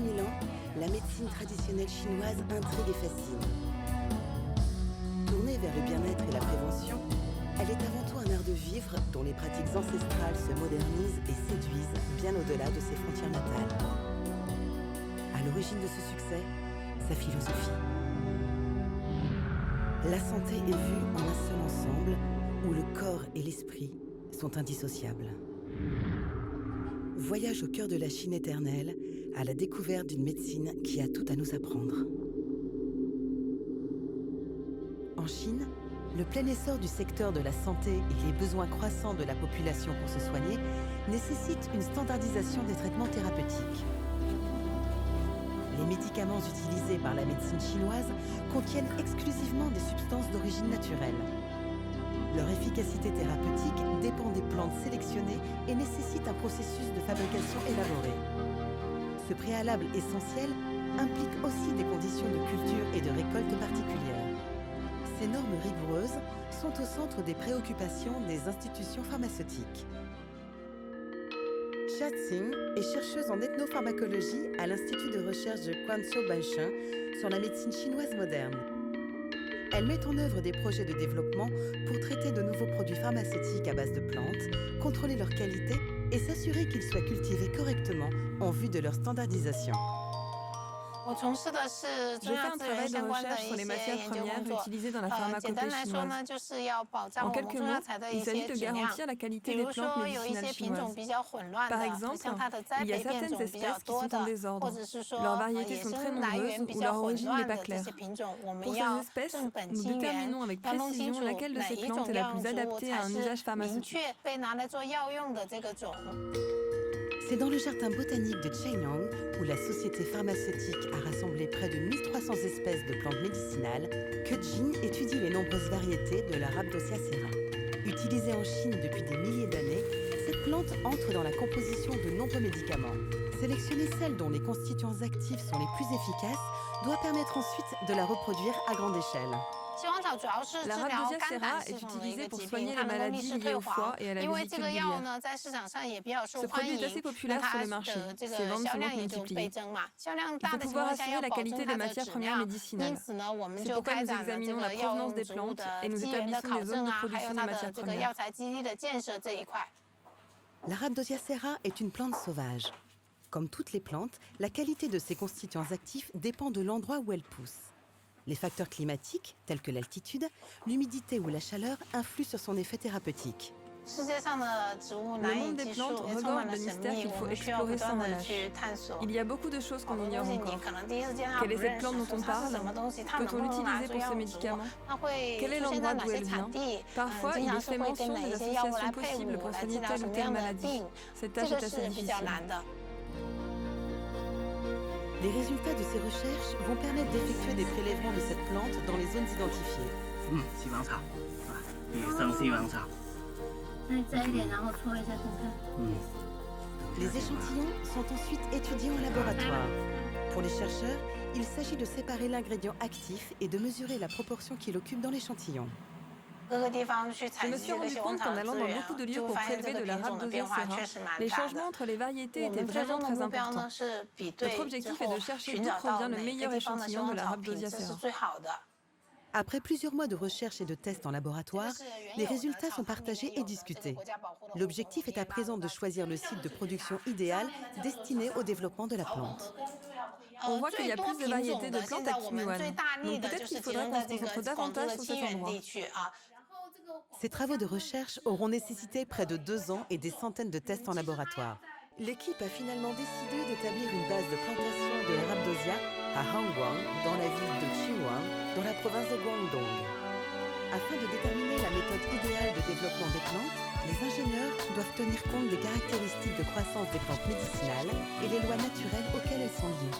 2000 ans, la médecine traditionnelle chinoise intrigue et fascine. Tournée vers le bien-être et la prévention, elle est avant tout un art de vivre dont les pratiques ancestrales se modernisent et séduisent bien au-delà de ses frontières natales. À l'origine de ce succès, sa philosophie. La santé est vue en un seul ensemble où le corps et l'esprit sont indissociables. Voyage au cœur de la Chine éternelle, à la découverte d'une médecine qui a tout à nous apprendre. En Chine, le plein essor du secteur de la santé et les besoins croissants de la population pour se soigner nécessitent une standardisation des traitements thérapeutiques. Les médicaments utilisés par la médecine chinoise contiennent exclusivement des substances d'origine naturelle. Leur efficacité thérapeutique dépend des plantes sélectionnées et nécessite un processus de fabrication élaboré. Ce préalable essentiel implique aussi des conditions de culture et de récolte particulières. Ces normes rigoureuses sont au centre des préoccupations des institutions pharmaceutiques. Xia Xing est chercheuse en ethnopharmacologie à l'Institut de recherche de Guangzhou Baishan sur la médecine chinoise moderne. Elle met en œuvre des projets de développement pour traiter de nouveaux produits pharmaceutiques à base de plantes, contrôler leur qualité et s'assurer qu'ils soient cultivés correctement en vue de leur standardisation. J'ai fait un travail de recherche sur les matières premières utilisées dans la pharmacopée chinoise. En quelques mots, il s'agit de garantir la qualité des plantes médicinales chinoises. Par exemple, il y a certaines espèces qui sont en désordre. Leurs variétés sont très nombreuses ou leur origine n'est pas claire. Pour ces espèces, nous déterminons avec précision laquelle de ces plantes est la plus adaptée à un usage pharmaceutique. C'est dans le jardin botanique de Chenyang, où la société pharmaceutique a rassemblé près de 1300 espèces de plantes médicinales, que Jin étudie les nombreuses variétés de la Rhabdossiacea. Utilisée en Chine depuis des milliers d'années, cette plante entre dans la composition de nombreux médicaments. Sélectionner celles dont les constituants actifs sont les plus efficaces doit permettre ensuite de la reproduire à grande échelle. La Rhabdossiacea est utilisée pour soigner les maladies liées au foie et à la vésicule biliaire. Ce produit est assez populaire sur le marché. Ses ventes se montrent multipliées. Il faut pouvoir assurer la qualité des matières premières médicinales. C'est pourquoi nous examinons la provenance des plantes et nous établissons des zones de production des matières premières. La Rhabdossiacea est une plante sauvage. Comme toutes les plantes, la qualité de ses constituants actifs dépend de l'endroit où elle pousse. Les facteurs climatiques, tels que l'altitude, l'humidité ou la chaleur, influent sur son effet thérapeutique. Le monde des plantes regorge de mystères qu'il faut explorer sans relâche. Il y a beaucoup de choses qu'on ignore encore. Quelle est cette plante dont on parle? Peut-on l'utiliser pour ce médicament? Quel est l'endroit d'où elle vient? Parfois, il est fait mention des associations possibles pour soigner telle ou telle maladie. Cette tâche est assez difficile. Les résultats de ces recherches vont permettre d'effectuer des prélèvements de cette plante dans les zones identifiées. Les échantillons sont ensuite étudiés en laboratoire. Pour les chercheurs, il s'agit de séparer l'ingrédient actif et de mesurer la proportion qu'il occupe dans l'échantillon. Je me suis rendu compte qu'en allant dans beaucoup de lieux pour prélever de la Rhabdossiacea, les changements entre les variétés étaient vraiment très importants. Notre objectif est de chercher d'où provient le meilleur échantillon de la Rhabdossiacea. Après plusieurs mois de recherche et de tests en laboratoire, les résultats sont partagés et discutés. L'objectif est à présent de choisir le site de production idéal destiné au développement de la plante. On voit qu'il y a plus de variétés de plantes à Qingyuan, donc peut-être qu'il faudrait qu'on se concentre davantage sur cet endroit. Ces travaux de recherche auront nécessité près de 2 ans et des centaines de tests en laboratoire. L'équipe a finalement décidé d'établir une base de plantation de la Rhabdossia à Hangguang, dans la ville de Qingyuan, dans la province de Guangdong. Afin de déterminer la méthode idéale de développement des plantes, les ingénieurs doivent tenir compte des caractéristiques de croissance des plantes médicinales et les lois naturelles auxquelles elles sont liées.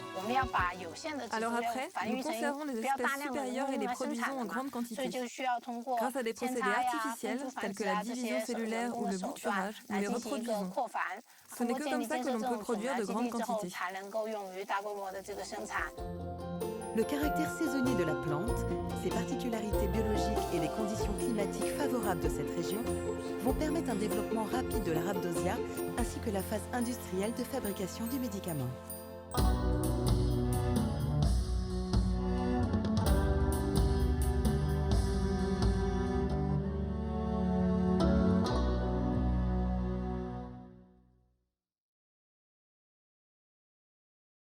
Alors après, nous conservons les espèces supérieures et les produisons en grande quantité. Grâce à des procédés artificiels, tels que la division cellulaire ou le bouturage, nous les reproduisons. Ce n'est que comme ça que l'on peut produire de grandes quantités. Le caractère saisonnier de la plante, ses particularités biologiques et les conditions climatiques favorables de cette région vont permettre un développement rapide de la Rhabdossia ainsi que la phase industrielle de fabrication du médicament.